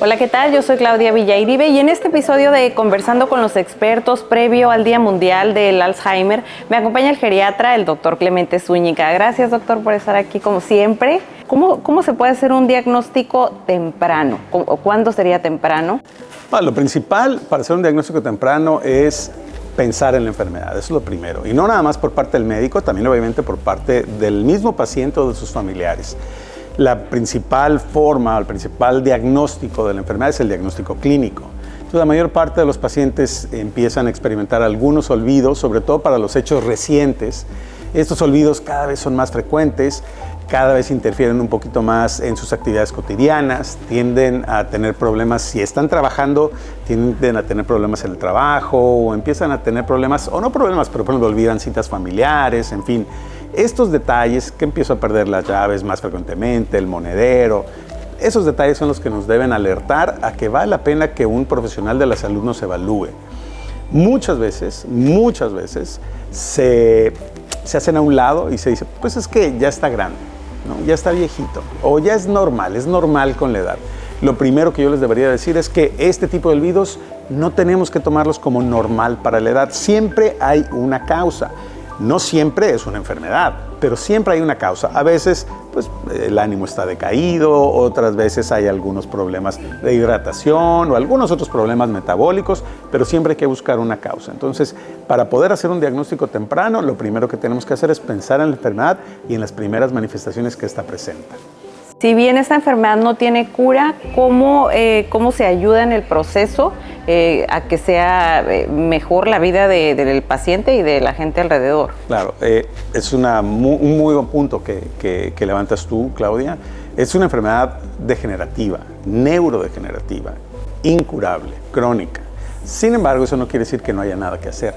Hola, ¿qué tal? Yo soy Claudia Villairibe y en este episodio de Conversando con los Expertos, previo al Día Mundial del Alzheimer, me acompaña el geriatra, el doctor Clemente Zúñiga. Gracias, doctor, por estar aquí como siempre. ¿Cómo se puede hacer un diagnóstico temprano? ¿Cuándo sería temprano? Bueno, lo principal para hacer un diagnóstico temprano es pensar en la enfermedad, eso es lo primero. Y no nada más por parte del médico, también obviamente por parte del mismo paciente o de sus familiares. La principal forma, el principal diagnóstico de la enfermedad es el diagnóstico clínico. Entonces, la mayor parte de los pacientes empiezan a experimentar algunos olvidos, sobre todo para los hechos recientes. Estos olvidos cada vez son más frecuentes, cada vez interfieren un poquito más en sus actividades cotidianas, tienden a tener problemas, si están trabajando, tienden a tener problemas en el trabajo, o empiezan a tener problemas, o no problemas, pero por ejemplo olvidan citas familiares, en fin. Estos detalles, que empiezo a perder las llaves más frecuentemente, el monedero, esos detalles son los que nos deben alertar a que vale la pena que un profesional de la salud nos evalúe. Muchas veces se hacen a un lado y se dice, pues es que ya está grande, ¿no? Ya está viejito, o ya es normal con la edad. Lo primero que yo les debería decir es que este tipo de olvidos no tenemos que tomarlos como normal para la edad. Siempre hay una causa. No siempre es una enfermedad, pero siempre hay una causa. A veces, pues, el ánimo está decaído, otras veces hay algunos problemas de hidratación o algunos otros problemas metabólicos, pero siempre hay que buscar una causa. Entonces, para poder hacer un diagnóstico temprano, lo primero que tenemos que hacer es pensar en la enfermedad y en las primeras manifestaciones que esta presenta. Si bien esta enfermedad no tiene cura, ¿cómo se ayuda en el proceso a que sea mejor la vida del paciente y de la gente alrededor? Claro, es un muy buen punto que levantas tú, Claudia. Es una enfermedad degenerativa, neurodegenerativa, incurable, crónica. Sin embargo, eso no quiere decir que no haya nada que hacer.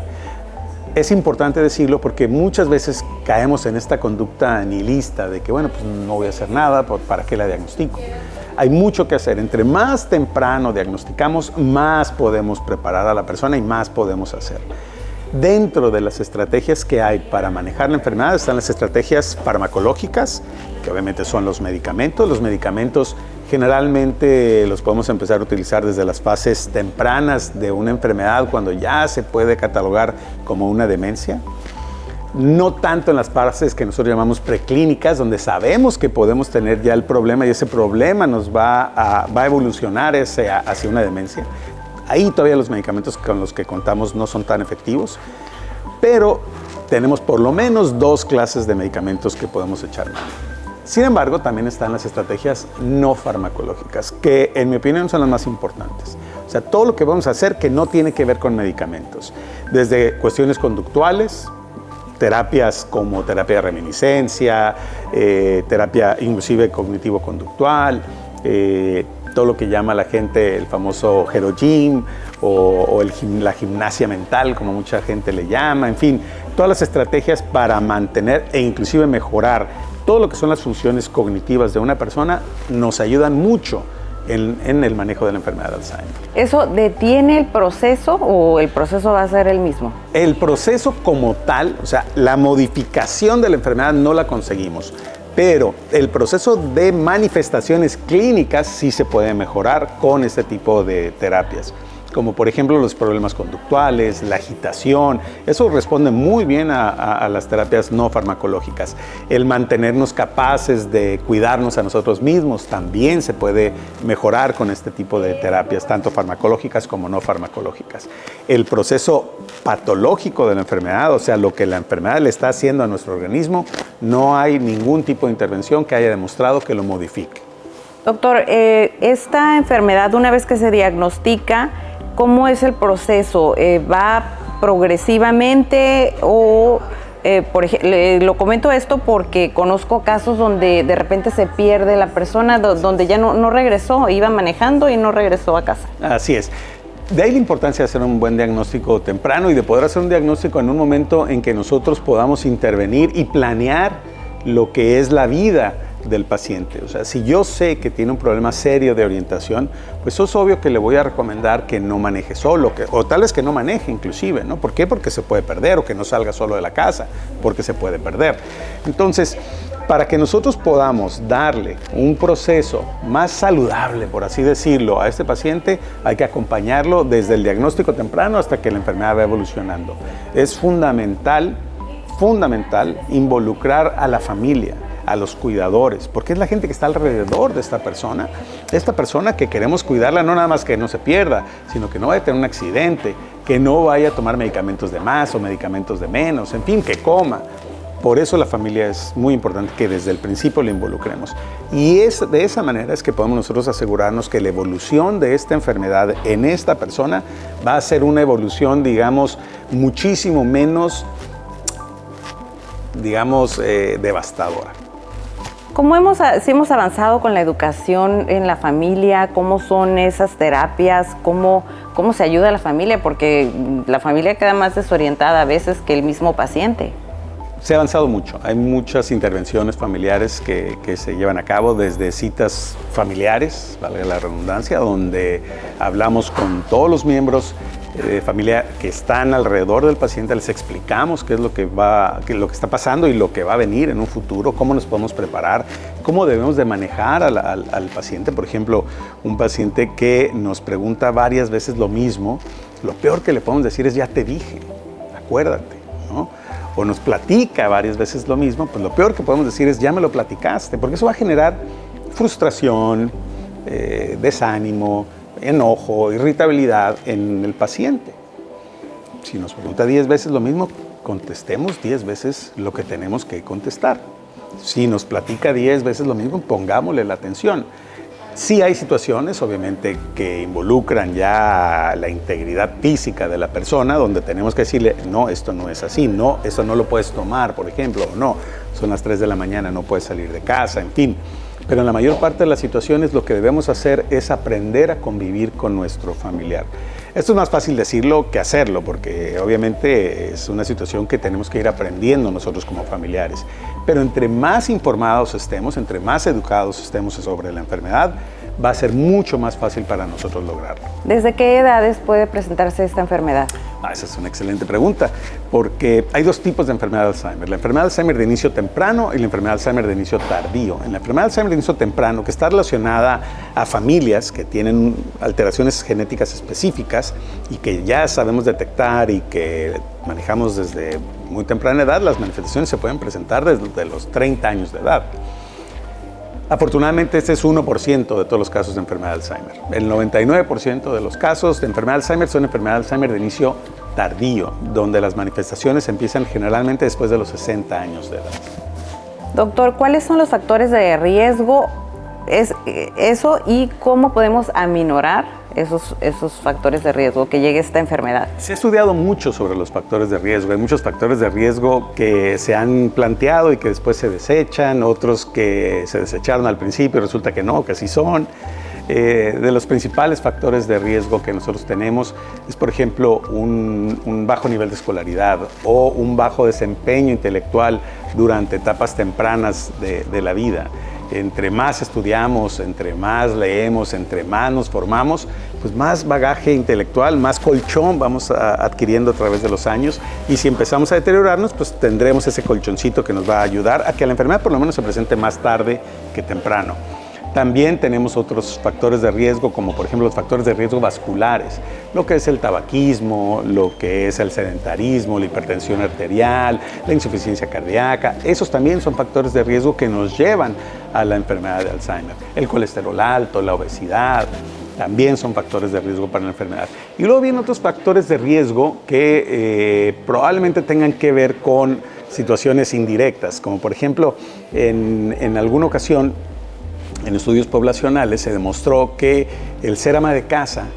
Es importante decirlo porque muchas veces caemos en esta conducta nihilista de que, bueno, pues no voy a hacer nada, ¿para qué la diagnostico? Hay mucho que hacer. Entre más temprano diagnosticamos, más podemos preparar a la persona y más podemos hacer. Dentro de las estrategias que hay para manejar la enfermedad están las estrategias farmacológicas, que obviamente son los medicamentos. Los medicamentos generalmente los podemos empezar a utilizar desde las fases tempranas de una enfermedad, cuando ya se puede catalogar como una demencia. No tanto en las fases que nosotros llamamos preclínicas, donde sabemos que podemos tener ya el problema y ese problema nos va a evolucionar hacia una demencia. Ahí todavía los medicamentos con los que contamos no son tan efectivos, pero tenemos por lo menos 2 clases de medicamentos que podemos echar mano. Sin embargo, también están las estrategias no farmacológicas, que en mi opinión son las más importantes. O sea, todo lo que vamos a hacer que no tiene que ver con medicamentos, desde cuestiones conductuales, terapias como terapia de reminiscencia, terapia inclusive cognitivo-conductual, todo lo que llama la gente el famoso Hero Gym o la gimnasia mental, como mucha gente le llama, en fin, todas las estrategias para mantener e inclusive mejorar todo lo que son las funciones cognitivas de una persona nos ayudan mucho en el manejo de la enfermedad de Alzheimer. ¿Eso detiene el proceso o el proceso va a ser el mismo? El proceso como tal, o sea, la modificación de la enfermedad no la conseguimos, pero el proceso de manifestaciones clínicas sí se puede mejorar con este tipo de terapias, como por ejemplo los problemas conductuales, la agitación. Eso responde muy bien a las terapias no farmacológicas. El mantenernos capaces de cuidarnos a nosotros mismos también se puede mejorar con este tipo de terapias, tanto farmacológicas como no farmacológicas. El proceso patológico de la enfermedad, o sea, lo que la enfermedad le está haciendo a nuestro organismo, no hay ningún tipo de intervención que haya demostrado que lo modifique. Doctor, esta enfermedad, una vez que se diagnostica, ¿cómo es el proceso? ¿Va progresivamente o, por ejemplo, lo comento esto porque conozco casos donde de repente se pierde la persona, donde ya no regresó, iba manejando y no regresó a casa? Así es. De ahí la importancia de hacer un buen diagnóstico temprano y de poder hacer un diagnóstico en un momento en que nosotros podamos intervenir y planear lo que es la vida del paciente. O sea, si yo sé que tiene un problema serio de orientación, pues es obvio que le voy a recomendar que no maneje solo, o tal vez que no maneje inclusive, ¿no? ¿Por qué? Porque se puede perder, o que no salga solo de la casa, porque se puede perder. Entonces, para que nosotros podamos darle un proceso más saludable, por así decirlo, a este paciente, hay que acompañarlo desde el diagnóstico temprano hasta que la enfermedad va evolucionando. Es fundamental involucrar a la familia, a los cuidadores, porque es la gente que está alrededor de esta persona que queremos cuidarla, no nada más que no se pierda, sino que no vaya a tener un accidente, que no vaya a tomar medicamentos de más o medicamentos de menos, en fin, que coma. Por eso la familia es muy importante que desde el principio la involucremos. Y de esa manera es que podemos nosotros asegurarnos que la evolución de esta enfermedad en esta persona va a ser una evolución, digamos, muchísimo menos, digamos, devastadora. Si hemos avanzado con la educación en la familia, cómo son esas terapias, cómo se ayuda a la familia, porque la familia queda más desorientada a veces que el mismo paciente. Se ha avanzado mucho, hay muchas intervenciones familiares que se llevan a cabo, desde citas familiares, valga la redundancia, donde hablamos con todos los miembros de familia que están alrededor del paciente, les explicamos qué es lo que está pasando y lo que va a venir en un futuro, cómo nos podemos preparar, cómo debemos de manejar al paciente. Por ejemplo, un paciente que nos pregunta varias veces lo mismo, lo peor que le podemos decir es: ya te dije, acuérdate, ¿no? O nos platica varias veces lo mismo, pues lo peor que podemos decir es: ya me lo platicaste, porque eso va a generar frustración, desánimo, enojo, irritabilidad en el paciente. Si nos pregunta 10 veces lo mismo, contestemos 10 veces lo que tenemos que contestar. Si nos platica 10 veces lo mismo, pongámosle la atención. Sí hay situaciones, obviamente, que involucran ya la integridad física de la persona, donde tenemos que decirle: no, esto no es así, no, esto no lo puedes tomar, por ejemplo, o no, son las 3 de la mañana, no puedes salir de casa, en fin. Pero en la mayor parte de las situaciones lo que debemos hacer es aprender a convivir con nuestro familiar. Esto es más fácil decirlo que hacerlo, porque obviamente es una situación que tenemos que ir aprendiendo nosotros como familiares. Pero entre más informados estemos, entre más educados estemos sobre la enfermedad, va a ser mucho más fácil para nosotros lograrlo. ¿Desde qué edades puede presentarse esta enfermedad? Esa es una excelente pregunta, porque hay dos tipos de enfermedad de Alzheimer. La enfermedad de Alzheimer de inicio temprano y la enfermedad de Alzheimer de inicio tardío. En la enfermedad de Alzheimer de inicio temprano, que está relacionada a familias que tienen alteraciones genéticas específicas y que ya sabemos detectar y que manejamos desde muy temprana edad, las manifestaciones se pueden presentar desde los 30 años de edad. Afortunadamente, este es 1% de todos los casos de enfermedad de Alzheimer. El 99% de los casos de enfermedad de Alzheimer son enfermedad de Alzheimer de inicio tardío, donde las manifestaciones empiezan generalmente después de los 60 años de edad. Doctor, ¿cuáles son los factores de riesgo y cómo podemos aminorar esos factores de riesgo que llegue esta enfermedad? Se ha estudiado mucho sobre los factores de riesgo. Hay muchos factores de riesgo que se han planteado y que después se desechan, otros que se desecharon al principio y resulta que no, que sí son. De los principales factores de riesgo que nosotros tenemos es, por ejemplo, un bajo nivel de escolaridad o un bajo desempeño intelectual durante etapas tempranas de la vida. Entre más estudiamos, entre más leemos, entre más nos formamos, pues más bagaje intelectual, más colchón vamos adquiriendo a través de los años, y si empezamos a deteriorarnos, pues tendremos ese colchoncito que nos va a ayudar a que la enfermedad por lo menos se presente más tarde que temprano. También tenemos otros factores de riesgo, como por ejemplo los factores de riesgo vasculares, lo que es el tabaquismo, lo que es el sedentarismo, la hipertensión arterial, la insuficiencia cardíaca. Esos también son factores de riesgo que nos llevan a la enfermedad de Alzheimer. El colesterol alto, la obesidad, también son factores de riesgo para la enfermedad. Y luego vienen otros factores de riesgo que probablemente tengan que ver con situaciones indirectas, como por ejemplo, en alguna ocasión, en estudios poblacionales se demostró que el ser ama de casa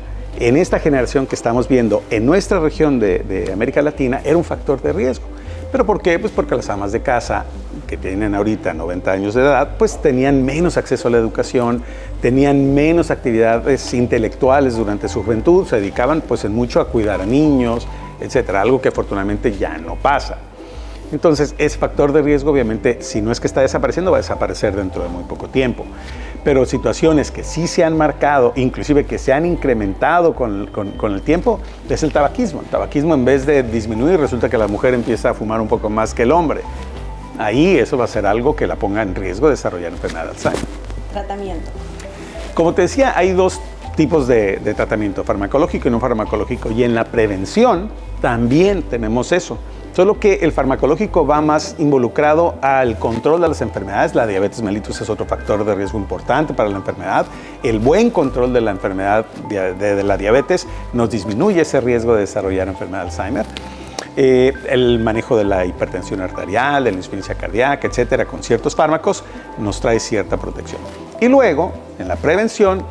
en esta generación que estamos viendo en nuestra región de América Latina era un factor de riesgo. ¿Pero por qué? Pues porque las amas de casa que tienen ahorita 90 años de edad, pues tenían menos acceso a la educación, tenían menos actividades intelectuales durante su juventud, se dedicaban pues en mucho a cuidar a niños, etcétera, algo que afortunadamente ya no pasa. Entonces, ese factor de riesgo, obviamente, si no es que está desapareciendo, va a desaparecer dentro de muy poco tiempo. Pero situaciones que sí se han marcado, inclusive que se han incrementado con el tiempo, es el tabaquismo. El tabaquismo, en vez de disminuir, resulta que la mujer empieza a fumar un poco más que el hombre. Ahí eso va a ser algo que la ponga en riesgo de desarrollar enfermedad de Alzheimer. Tratamiento. Como te decía, hay dos tipos de tratamiento, farmacológico y no farmacológico. Y en la prevención también tenemos eso. Solo que el farmacológico va más involucrado al control de las enfermedades. La diabetes mellitus es otro factor de riesgo importante para la enfermedad. El buen control de la enfermedad de la diabetes nos disminuye ese riesgo de desarrollar enfermedad de Alzheimer. El manejo de la hipertensión arterial, de la insuficiencia cardíaca, etcétera, con ciertos fármacos, nos trae cierta protección. Y luego, en la prevención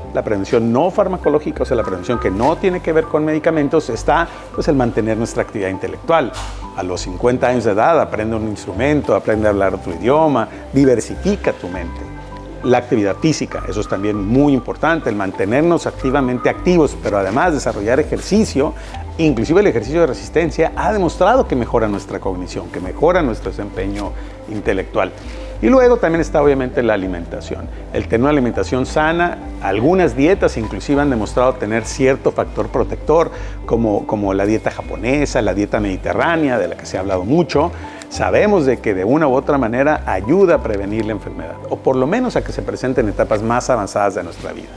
no farmacológica, o sea, la prevención que no tiene que ver con medicamentos, está pues, el mantener nuestra actividad intelectual. A los 50 años de edad, aprende un instrumento, aprende a hablar otro idioma, diversifica tu mente. La actividad física, eso es también muy importante, el mantenernos activamente activos, pero además desarrollar ejercicio, inclusive el ejercicio de resistencia, ha demostrado que mejora nuestra cognición, que mejora nuestro desempeño intelectual. Y luego también está obviamente la alimentación. El tener una alimentación sana, algunas dietas inclusive han demostrado tener cierto factor protector, como la dieta japonesa, la dieta mediterránea, de la que se ha hablado mucho. Sabemos de que de una u otra manera ayuda a prevenir la enfermedad, o por lo menos a que se presente en etapas más avanzadas de nuestra vida.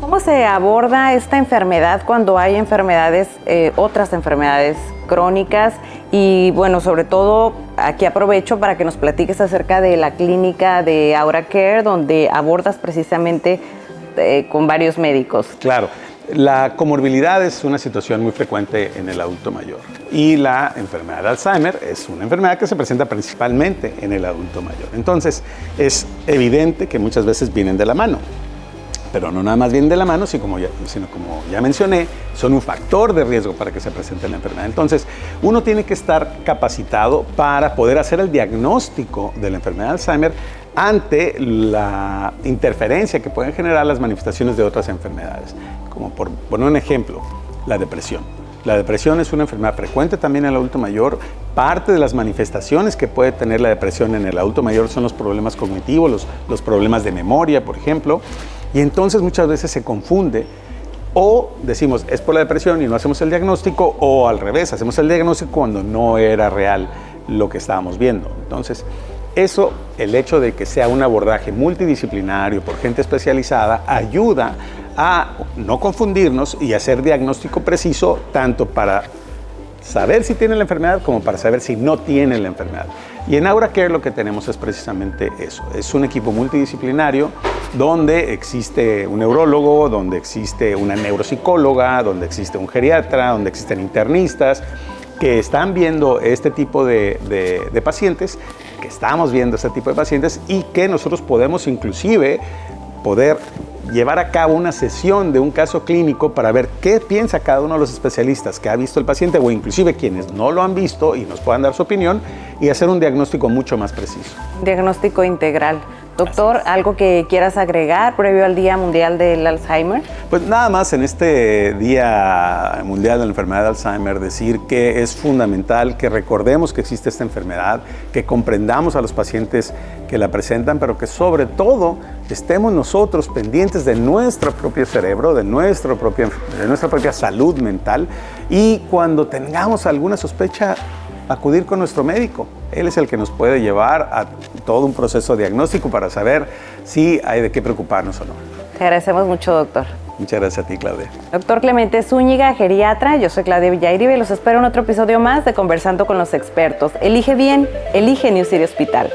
¿Cómo se aborda esta enfermedad cuando hay enfermedades, otras enfermedades crónicas? Y bueno, sobre todo aquí aprovecho para que nos platiques acerca de la clínica de Aura Care, donde abordas precisamente con varios médicos. Claro. La comorbilidad es una situación muy frecuente en el adulto mayor y la enfermedad de Alzheimer es una enfermedad que se presenta principalmente en el adulto mayor. Entonces, es evidente que muchas veces vienen de la mano, pero no nada más vienen de la mano, sino como ya mencioné, son un factor de riesgo para que se presente la enfermedad. Entonces, uno tiene que estar capacitado para poder hacer el diagnóstico de la enfermedad de Alzheimer ante la interferencia que pueden generar las manifestaciones de otras enfermedades. Como por poner un ejemplo, la depresión. La depresión es una enfermedad frecuente también en el adulto mayor. Parte de las manifestaciones que puede tener la depresión en el adulto mayor son los problemas cognitivos, los problemas de memoria, por ejemplo. Y entonces muchas veces se confunde o decimos es por la depresión y no hacemos el diagnóstico, o al revés, hacemos el diagnóstico cuando no era real lo que estábamos viendo. Entonces, eso, el hecho de que sea un abordaje multidisciplinario por gente especializada, ayuda a no confundirnos y hacer diagnóstico preciso, tanto para saber si tiene la enfermedad como para saber si no tiene la enfermedad. Y en Aura Care lo que tenemos es precisamente eso. Es un equipo multidisciplinario donde existe un neurólogo, donde existe una neuropsicóloga, donde existe un geriatra, donde existen internistas que están viendo este tipo de pacientes, que estamos viendo este tipo de pacientes y que nosotros podemos inclusive poder llevar a cabo una sesión de un caso clínico para ver qué piensa cada uno de los especialistas que ha visto el paciente o inclusive quienes no lo han visto y nos puedan dar su opinión y hacer un diagnóstico mucho más preciso. Diagnóstico integral. Doctor, ¿algo que quieras agregar previo al Día Mundial del Alzheimer? Pues nada más en este Día Mundial de la Enfermedad de Alzheimer decir que es fundamental que recordemos que existe esta enfermedad, que comprendamos a los pacientes que la presentan, pero que sobre todo estemos nosotros pendientes de nuestro propio cerebro, de nuestra propia salud mental, y cuando tengamos alguna sospecha, acudir con nuestro médico. Él es el que nos puede llevar a todo un proceso diagnóstico para saber si hay de qué preocuparnos o no. Te agradecemos mucho, doctor. Muchas gracias a ti, Claudia. Doctor Clemente Zúñiga, geriatra. Yo soy Claudia Villairibe y los espero en otro episodio más de Conversando con los Expertos. Elige bien, elige New City Hospital.